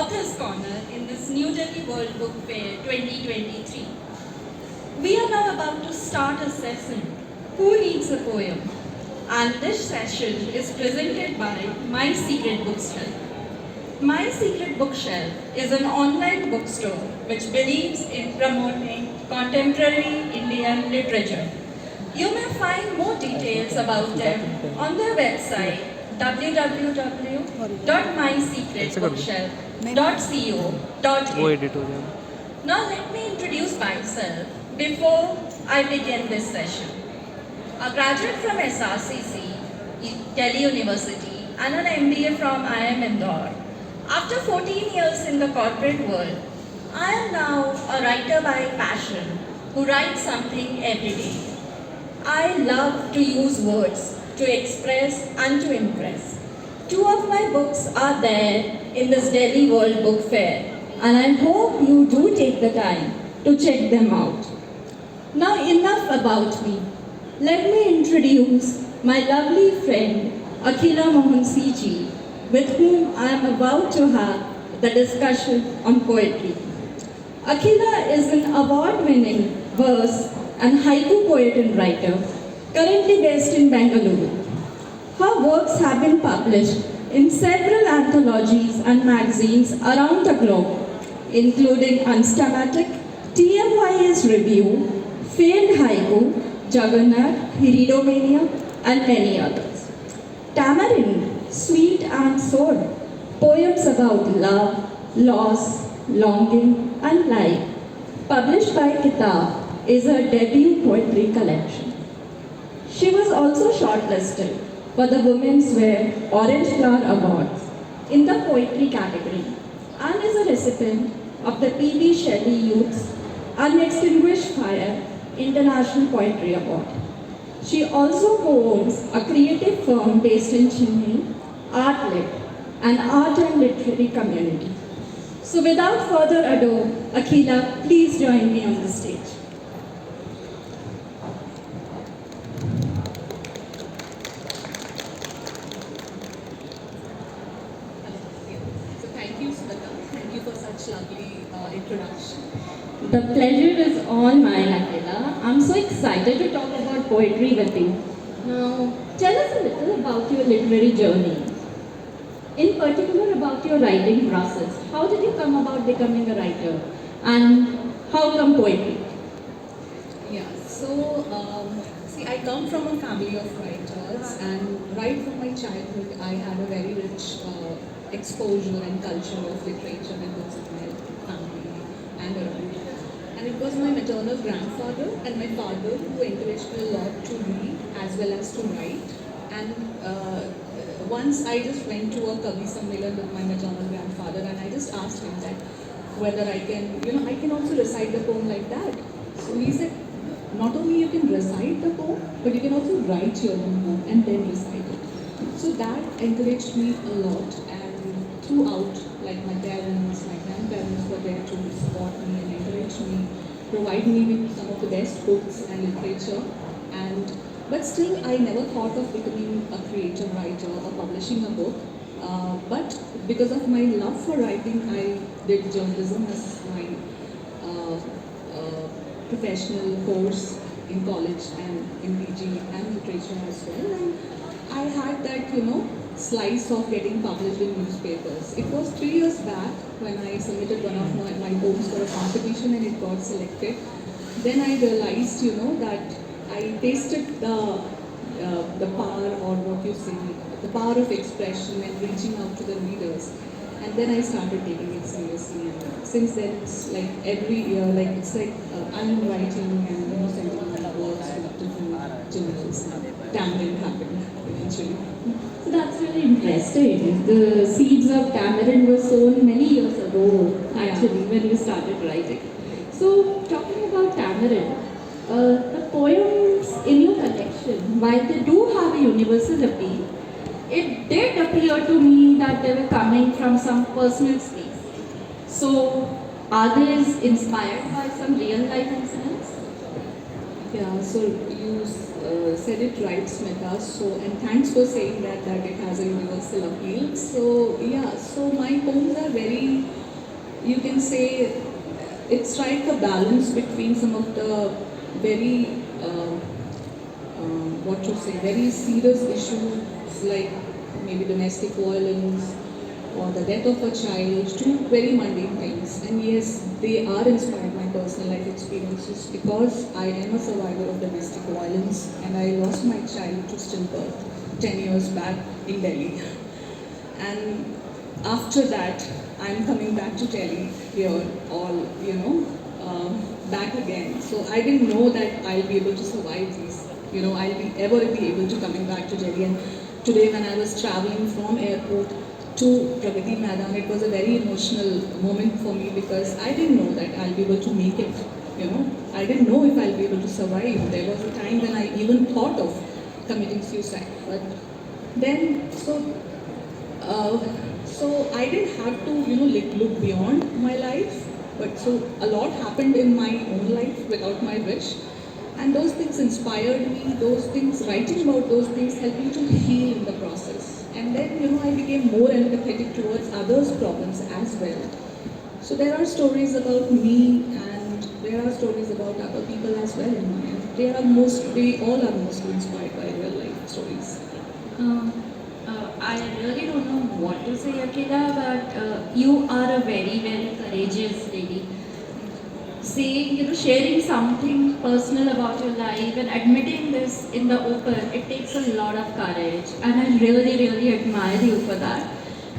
Author's Corner in this New Delhi World Book Fair 2023. We are now about to start a session, Who Needs a Poem? And this session is presented by My Secret Bookshelf. My Secret Bookshelf is an online bookstore which believes in promoting contemporary Indian literature. You may find more details about them on their website www.mysecretbookshelf.co.in. Now let me introduce myself before I begin this session. A graduate from SRCC, Delhi University, and an MBA from IIM Indore. After 14 years in the corporate world, I am now a writer by passion who writes something every day. I love to use words to express and to impress. 2 of my books are there in this Delhi World Book Fair, and I hope you do take the time to check them out. Now enough about me. Let me introduce my lovely friend Akhila Mohansi ji, with whom I am about to have the discussion on poetry. Akhila is an award-winning verse and haiku poet and writer, currently based in Bengaluru. Her works have been published in several anthologies and magazines around the globe, including Unstamatic, TMY's Review, Failed Haiku, Jagannath, Hiridomania, and many others. Tamarind, Sweet and Sour, poems about love, loss, longing, and life, published by Kitab, is her debut poetry collection. She was also shortlisted for the Women's Wear Orange Flower Awards in the poetry category and is a recipient of the P.B. Shelley Youth's Unextinguished Fire International Poetry Award. She also co-owns a creative firm based in Chennai, Artlit, an art and literary community. So without further ado, Akhila, please join me on the stage. Thank you for such lovely introduction. The pleasure is all mine, Akhila. I'm so excited to talk about poetry with you. Now, tell us a little about your literary journey. In particular, about your writing process. How did you come about becoming a writer? And how come poetry? Yeah, so see, I come from a family of writers, and right from my childhood, I had a very rich exposure and culture of literature and books in my family and around. And it was my maternal grandfather and my father who encouraged me a lot to read as well as to write. And once I just went to a Kavi Sammelan with my maternal grandfather, and I just asked him that whether I can, I can also recite the poem like that. So he said, not only you can recite the poem, but you can also write your own poem and then recite it. So that encouraged me a lot, and throughout, like my parents, my grandparents were there to support me and encourage me, provide me with some of the best books and literature. But still, I never thought of becoming a creative writer or publishing a book. But because of my love for writing, I did journalism as my professional course in college and in PG and literature as well. And I had that, slice of getting published in newspapers. It was 3 years back when I submitted one of my poems for a competition and it got selected. Then I realized, that I tasted the power, or what you say, the power of expression and reaching out to the readers. And then I started taking it seriously. And since then, it's like every year, I'm writing and sending my words to different journals. Tamarind happened eventually. So that's really interesting. The seeds of Tamarind were sown many years ago, actually, when you started writing. So, talking about Tamarind, the poems in your collection, while they do have a universal appeal, it did appear to me that they were coming from some personal space. So, are these inspired by some real life incidents? Yeah, so you said it right, Smita. So, and thanks for saying that it has a universal appeal. So, yeah, so my poems are very you can say it strikes a balance between some of the very, what to say, very serious issues like maybe domestic violence or the death of a child, to very mundane things. And yes, they are inspired by personal life experiences because I am a survivor of domestic violence and I lost my child to stillbirth 10 years back in Delhi. And after that, I'm coming back to Delhi here, all, back again. So I didn't know that I'll be able to survive these. I'll be ever be able to coming back to Delhi. And today when I was traveling from airport to Pragati Maidan, it was a very emotional moment for me because I didn't know that I'll be able to make it. I didn't know if I'll be able to survive. There was a time when I even thought of committing suicide. But then, so I didn't have to, look beyond my life. But so a lot happened in my own life without my wish. And those things inspired me, those things, writing about those things helped me to heal in the process. And then, I became more empathetic towards others' problems as well. So there are stories about me and there are stories about other people as well in mine. They all are mostly inspired by real life stories. I really don't know what to say, Akila, but you are a very, very courageous lady. Saying, sharing something personal about your life and admitting this in the open, it takes a lot of courage. And I really, really admire you for that.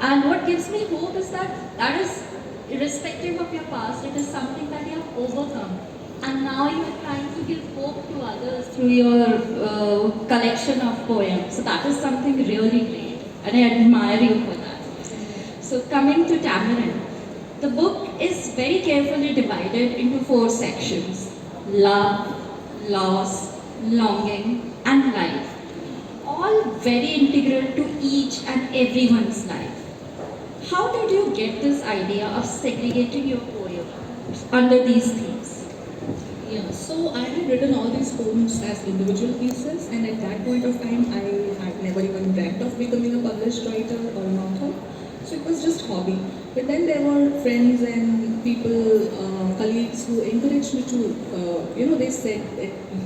And what gives me hope is that is, irrespective of your past, it is something that you have overcome. And now you are trying to give hope to others through your collection of poems. So that is something really great. And I admire you for that. So coming to Tamarind, the book is very carefully divided into 4 sections: love, loss, longing, and life. All very integral to each and everyone's life. How did you get this idea of segregating your poems under these themes? Yeah, so I had written all these poems as individual pieces, and at that point of time, I had never even dreamt of becoming a published writer or an author. So it was just hobby. But then there were friends and people, colleagues who encouraged me to, they said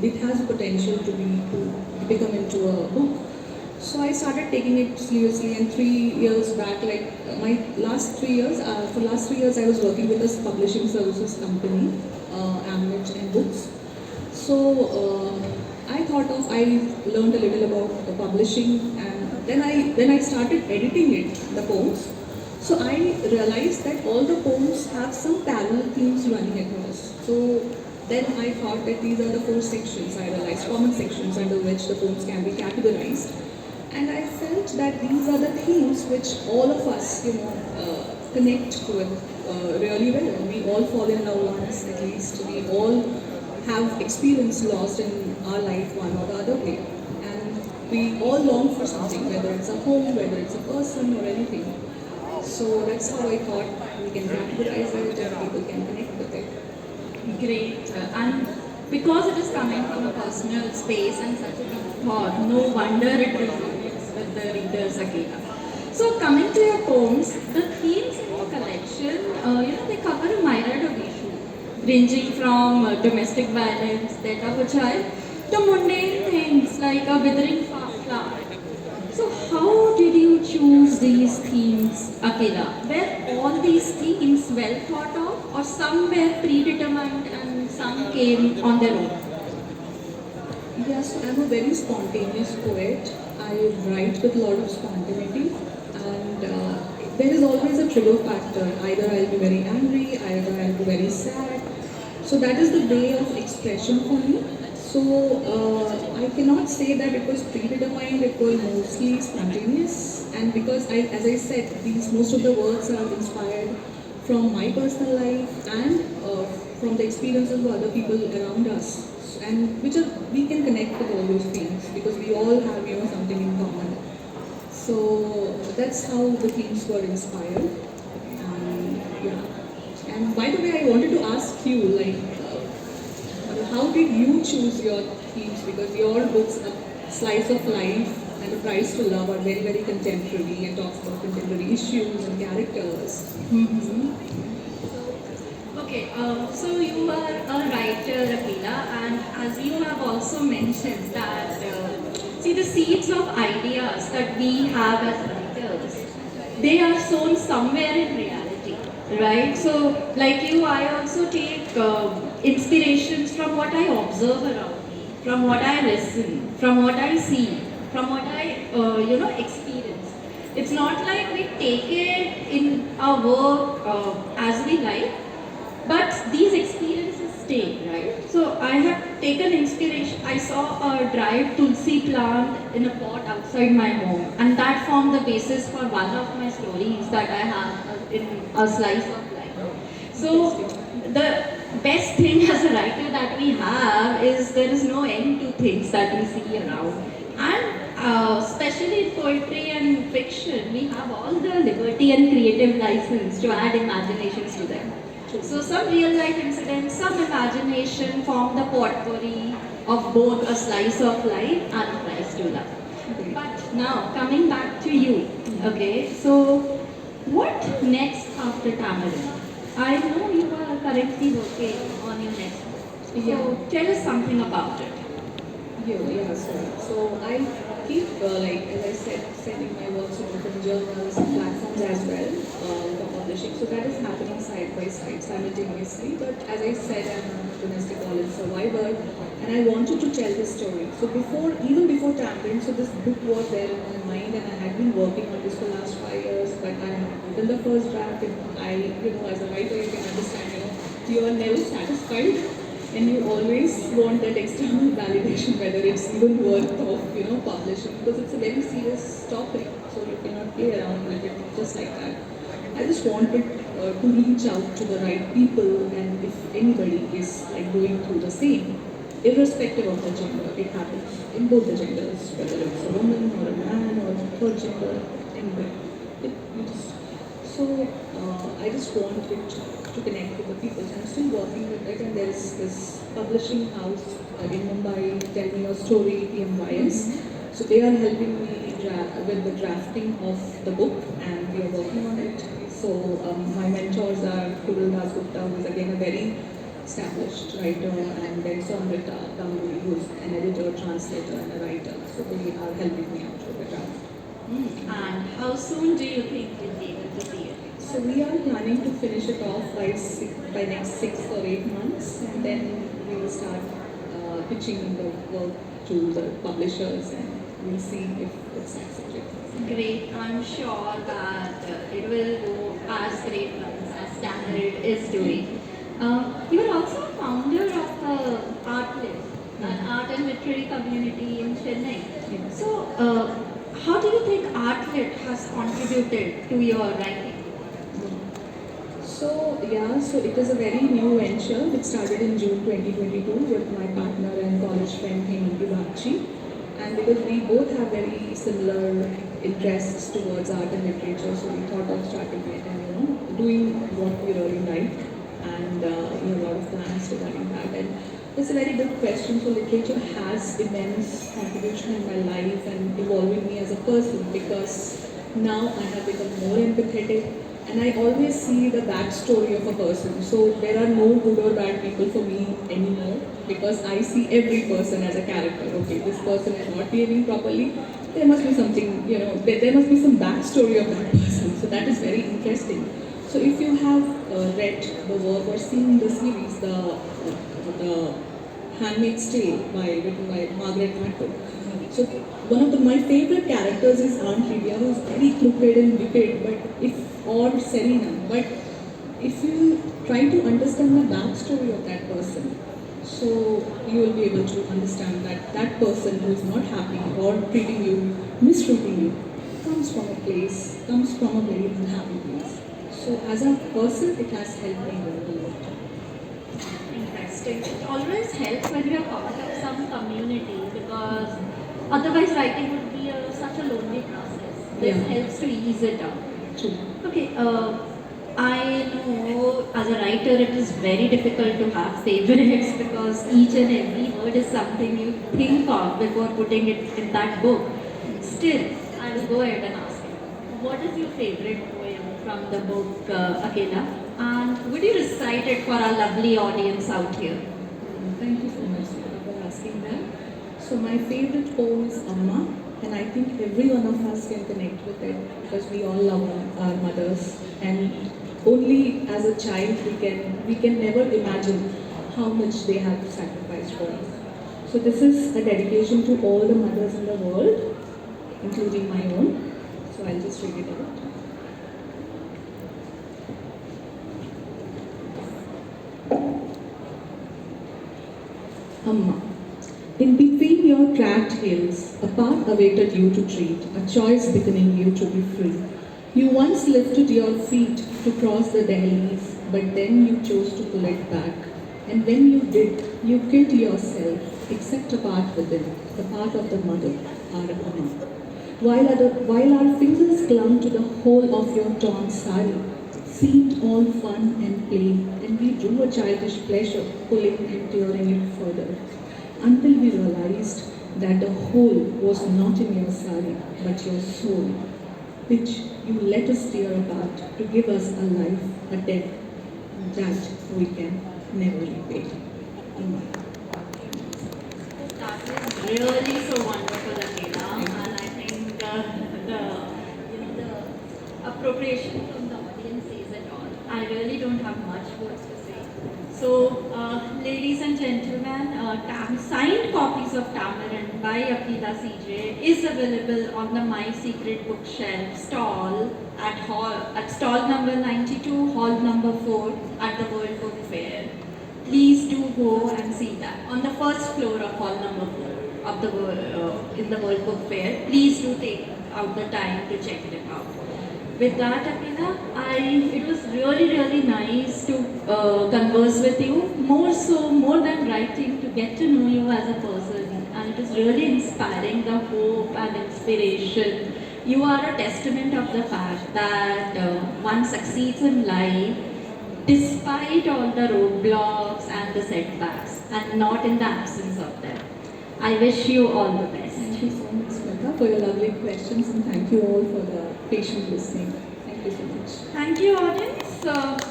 it has potential to become into a book. So I started taking it seriously, and 3 years back, my last 3 years, for last 3 years I was working with this publishing services company, Amnet and Books. So I learned a little about the publishing, and then I started editing it, the poems. So I realized that all the poems have some parallel themes running across. So then I thought that these are the 4 sections, I realized, common sections under which the poems can be categorized. And I felt that these are the themes which all of us, connect with really well. We all fall in love once at least. We all have experienced loss in our life one or the other way. And we all long for something, whether it's a home, whether it's a person or anything. So that's how I thought we can categorize it and people can connect with it. Great. And because it is coming from a personal space and such a deep thought, no wonder it resonates with the readers again. So coming to your poems, the themes in your collection, they cover a myriad of issues, ranging from domestic violence, death of a child, to mundane things like a withering flower. So how did you choose these themes, Akila? Were all these themes well thought of, or some were predetermined and some came on their own? Yes, I'm a very spontaneous poet. I write with a lot of spontaneity, and there is always a trigger factor. Either I'll be very angry, either I'll be very sad. So that is the way of expression for me. So I cannot say that it was predetermined. It was mostly spontaneous, and because as I said, most of the words are inspired from my personal life and from the experiences of other people around us, and we can connect with all those things because we all have something in common. So that's how the themes were inspired. Yeah. And by the way, I wanted to ask you, how did you choose your themes? Because your books, A Slice of Life and A Price to Love, are very, very contemporary and talks about contemporary issues and characters. Mm-hmm. So you are a writer, Akila, and as you have also mentioned that, see the seeds of ideas that we have as writers, they are sown somewhere in reality, right? So like you, I also take inspirations from what I observe around me, from what I listen, from what I see, from what I, experience. It's not like we take it in our work as we like, but these experiences stay, right? So I have taken inspiration. I saw a dried tulsi plant in a pot outside my home, and that formed the basis for one of my stories that I have in a slice of life. So the best thing as a writer that we have is there is no end to things that we see around, and especially in poetry and fiction, we have all the liberty and creative license to add imaginations to them. So some real life incidents, some imagination form the potpourri of both a slice of life and a price to love. But now coming back to you, okay, so what next after Tamarind? I know you are currently working on your next book. So tell us something about it. Yeah, sorry. So I keep, as I said, sending my works to different journals and platforms as well for publishing. So that is happening side by side, simultaneously. But as I said, I'm a domestic violence survivor, and I wanted to tell this story. So even before Tamarind, so this book was there in my mind, and I had been working on this for the last 5 years. But I had written the first draft, and as a writer, you can understand, you are never satisfied, and you always want that external validation whether it's even worth of publishing, because it's a very serious topic, so you cannot play around with it just like that. I just wanted to reach out to the right people, and if anybody is like going through the same, irrespective of the gender, it happens in both the genders, whether it's a woman or a man or a third gender, anyway. You just I just wanted to connect with the people. So I'm still working with it, and there's this publishing house in Mumbai, Tell Me Your Story, PMYS. So they are helping me with the drafting of the book, and we are working on it. So my mentors are Kurul Das Gupta, who is again a very established writer, and then Somrita Ganguly, who is an editor, translator, and a writer. So they are helping me out with the draft. And how soon do you think we'll be able to see it? So we are planning to finish it off by next 6 or 8 months, and then we will start pitching the work to the publishers, and we'll see if it's accepted. Great. I'm sure that it will go as great as Tamarind is doing. You are also a founder of Artlist, an art and literary community in Chennai. Yeah. So, how do you think Artlit has contributed to your writing? So it is a very new venture which started in June 2022 with my partner and college friend Divulged. And because we both have very similar interests towards art and literature, so we thought of starting it and doing what we really like, and a lot of plans regarding that. And it's a very big question. So literature has immense contribution in my life and evolving me as a person, because now I have become more empathetic, and I always see the backstory of a person. So there are no good or bad people for me anymore, because I see every person as a character. Okay, this person is not behaving properly. There must be something, there must be some backstory of that person. So that is very interesting. So if you have read the work or seen the series, the Handmaid's Tale written by Margaret Atwood. So one of my favorite characters is Aunt Lydia, who is very crooked and wicked, or Serena. But if you try to understand the backstory of that person, so you will be able to understand that that person who is not happy or treating you, mistreating you, comes from a very unhappy place. So as a person, it has helped me a lot. Interesting. It always helps when you're part of some community, because otherwise writing would be such a lonely process. This helps to ease it out. True. Okay, I know as a writer it is very difficult to have favorites because each and every word is something you think of before putting it in that book. Still, I will go ahead and ask you, what is your favorite poem from the book Akela? And would you recite excited for our lovely audience out here. Thank you so much, Sita, for asking that. So my favorite poem is Amma, and I think every one of us can connect with it because we all love our mothers, and only as a child we can never imagine how much they have sacrificed for us. So this is a dedication to all the mothers in the world, including my own. So I'll just read it out. Amma. In between your cracked hills, a path awaited you to tread, a choice beckoning you to be free. You once lifted your feet to cross the Delhi's, but then you chose to pull it back. And when you did, you killed yourself, except a part within, the part of the mother, our Amma. While our fingers clung to the whole of your torn sari, seemed all fun and play, and we drew a childish pleasure, pulling and tearing it further, until we realized that the whole was not in your sari, but your soul, which you let us tear apart to give us a life, a death, that we can never repay. Amma. That is really so wonderful, Akela, and I think the appropriation from the audience says it all. I really don't have much words to say. So, ladies and gentlemen, signed copies of Tamarind by Akela CJ is available on the My Secret Bookshelf stall at stall number 92, hall number 4 at the World Book Fair. Please do go and see that on the first floor of hall number 4 of in the World Book Fair. Please do take out the time to check it out. With that, Akela, it was really nice to converse with you. More than writing, to get to know you as a person, and it was really inspiring, the hope and inspiration. You are a testament of the fact that one succeeds in life despite all the roadblocks and the setbacks, and not in the absence of them. I wish you all the best. Thank you so much, Smita, for your lovely questions, and thank you all for the patient listening. Thank you so much. Thank you, audience.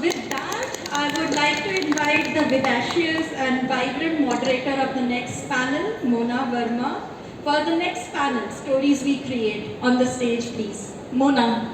With that, I would like to invite the vivacious and vibrant moderator of the next panel, Mona Verma, for the next panel, Stories We Create. On the stage, please. Mona.